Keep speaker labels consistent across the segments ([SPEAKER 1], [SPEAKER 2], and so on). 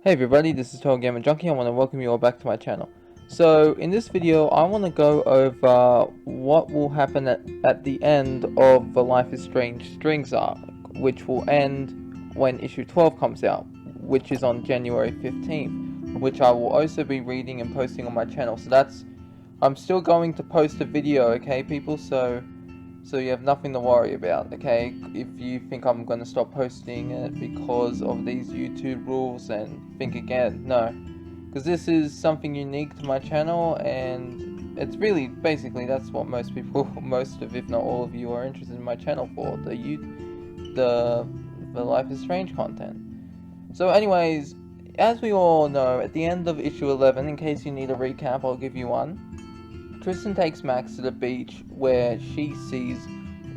[SPEAKER 1] Hey everybody, this is TotalGamerJunkie. I want to welcome you all back to my channel. So in this video, I want to go over what will happen at the end of the Life is Strange Strings arc, which will end when issue 12 comes out, which is on January 15th, which I will also be reading and posting on my channel. So I'm still going to post a video, okay people, so you have nothing to worry about, okay? If you think I'm going to stop posting it because of these YouTube rules, and think again, no. Because this is something unique to my channel, and it's really, basically, that's what most people, most of, if not all of you, are interested in my channel for, the Life is Strange content. So anyways, as we all know, at the end of issue 11, in case you need a recap, I'll give you one. Tristan takes Max to the beach where she sees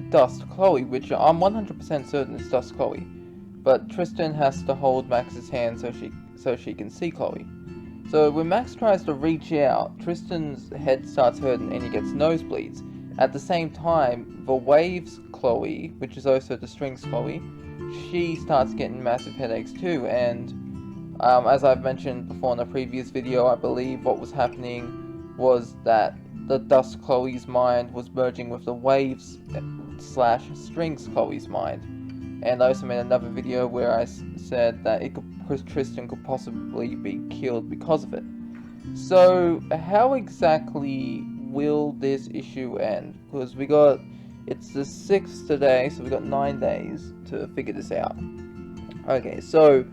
[SPEAKER 1] Dust Chloe, which I'm 100% certain is Dust Chloe, but Tristan has to hold Max's hand so she can see Chloe. So when Max tries to reach out, Tristan's head starts hurting and he gets nosebleeds. At the same time, the Waves Chloe, which is also the Strings Chloe, she starts getting massive headaches too, and as I've mentioned before in a previous video, I believe what was happening was that the Dust Chloe's mind was merging with the Waves / Strings Chloe's mind. And I also made another video where I said that Tristan could possibly be killed because of it. So how exactly will this issue end? Because it's the 6th today, so we got 9 days to figure this out. Okay, so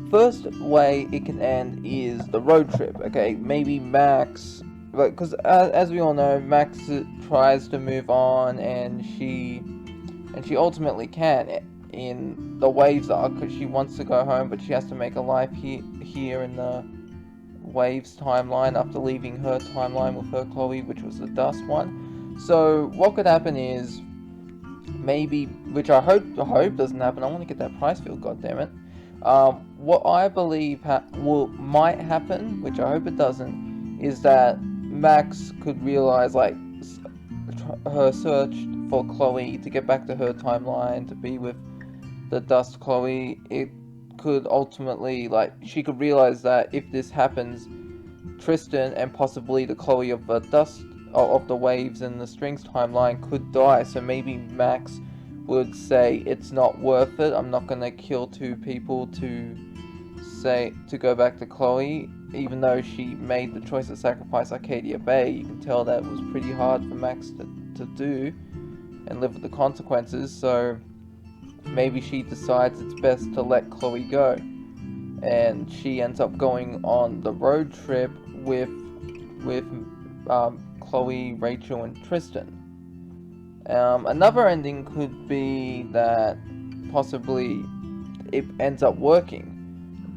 [SPEAKER 1] first way it can end is the road trip. Okay, maybe Max, because as we all know, Max tries to move on, and she ultimately can in the Waves arc, because she wants to go home, but she has to make a life here in the Waves timeline after leaving her timeline with her Chloe, which was the Dust one. So what could happen is, maybe, which I hope doesn't happen. I want to get that prize field, goddammit. What I believe might happen, which I hope it doesn't, is that Max could realize, like, her search for Chloe to get back to her timeline, to be with the Dust Chloe, it could ultimately, like, she could realize that if this happens, Tristan and possibly the Chloe of the Dust, of the Waves and the Strings timeline could die. So maybe Max would say, it's not worth it, I'm not gonna kill 2 people to go back to Chloe. Even though she made the choice to sacrifice Arcadia Bay, you can tell that it was pretty hard for Max to do and live with the consequences. So maybe she decides it's best to let Chloe go, and she ends up going on the road trip with Chloe, Rachel, and Tristan. Another ending could be that possibly it ends up working.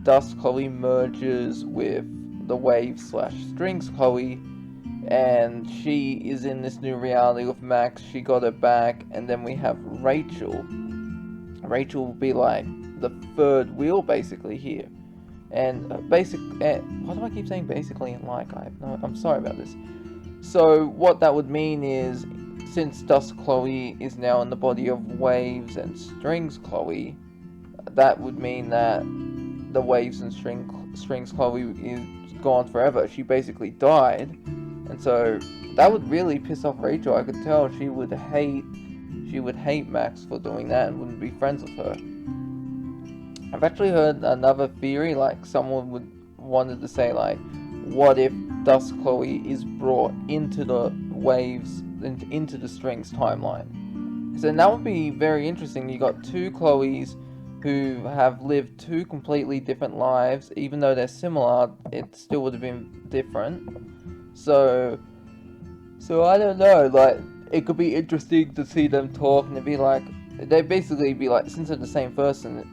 [SPEAKER 1] Dust Chloe merges with the Waves / Strings Chloe, and she is in this new reality with Max. She got her back, and then we have Rachel. Rachel will be like the third wheel basically here. And why do I keep saying basically and like? I'm sorry about this. So what that would mean is, since Dust Chloe is now in the body of Waves and Strings Chloe, that would mean that the Waves and Strings Chloe is gone forever. She basically died, and so that would really piss off Rachel. I could tell she would hate Max for doing that and wouldn't be friends with her. I've actually heard another theory, like someone wanted to say, like, what if Dust Chloe is brought into the Waves, into the Strings timeline? So that would be very interesting. You got 2 Chloes who have lived 2 completely different lives. Even though they're similar, it still would have been different. So I don't know, like, it could be interesting to see them talk, and they'd basically be like, since they're the same person,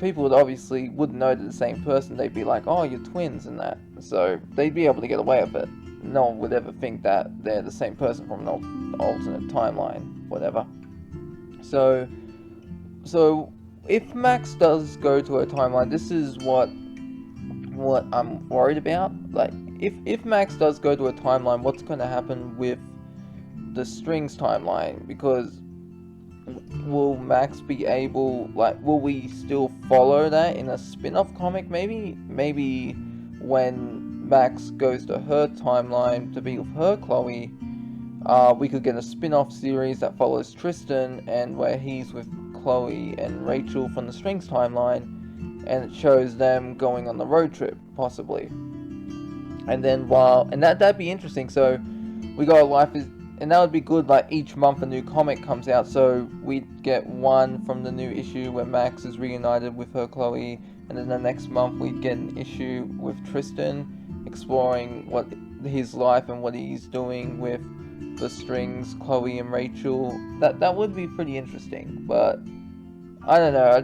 [SPEAKER 1] people would obviously wouldn't know they're the same person. They'd be like, oh, you're twins and that. So they'd be able to get away with it. No one would ever think that they're the same person from an alternate timeline, whatever. So if Max does go to a timeline, this is what I'm worried about. Like, if Max does go to a timeline, what's going to happen with the Strings timeline? Because will Max be able, like, will we still follow that in a spin-off comic? Maybe when Max goes to her timeline to be with her Chloe, we could get a spin-off series that follows Tristan and where he's with Chloe and Rachel from the Strings timeline, and it shows them going on the road trip, possibly. And then that'd be interesting. So we got Life is, and that would be good. Like each month a new comic comes out, so we'd get one from the new issue where Max is reunited with her Chloe, and then the next month we'd get an issue with Tristan exploring what his life and what he's doing with the Strings, Chloe and Rachel. That would be pretty interesting. But I don't know.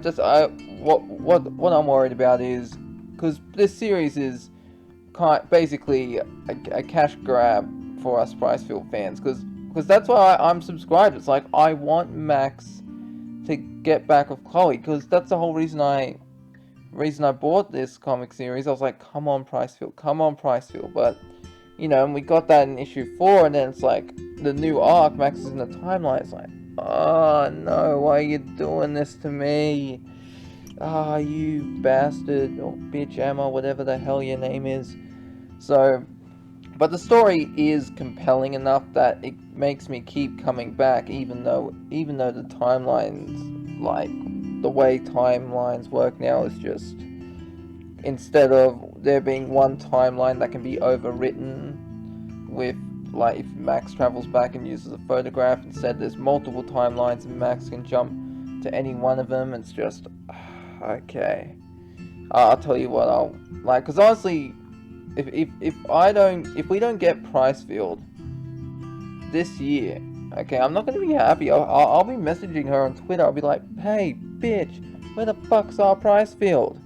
[SPEAKER 1] What I'm worried about is because this series is basically a cash grab for us Pricefield fans, because that's why I'm subscribed. It's like I want Max to get back with Chloe, because that's the whole reason I bought this comic series. I was like, come on Pricefield. But and we got that in issue 4, and then it's like the new arc, Max is in the timeline. It's like, oh no, why are you doing this to me? Ah, you bastard, or bitch, Emma, whatever the hell your name is. So, but the story is compelling enough that it makes me keep coming back, even though the timelines, like the way timelines work now, is just, instead of there being one timeline that can be overwritten with, like, if Max travels back and uses a photograph, instead there's multiple timelines and Max can jump to any one of them. It's just okay. I'll tell you what, I'll like, because honestly, if we don't get Pricefield this year, okay, I'm not gonna be happy. I'll be messaging her on Twitter. I'll be like, hey bitch, where the fuck's our Pricefield?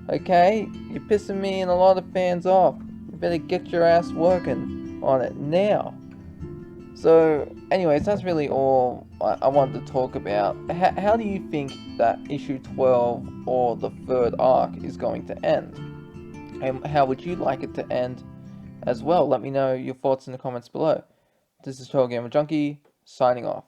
[SPEAKER 1] Okay, you're pissing me and a lot of fans off. You better get your ass working on it now. So, anyways, that's really all I wanted to talk about. How do you think that issue 12 or the third arc is going to end? And how would you like it to end as well? Let me know your thoughts in the comments below. This is TotalGamerJunkie, signing off.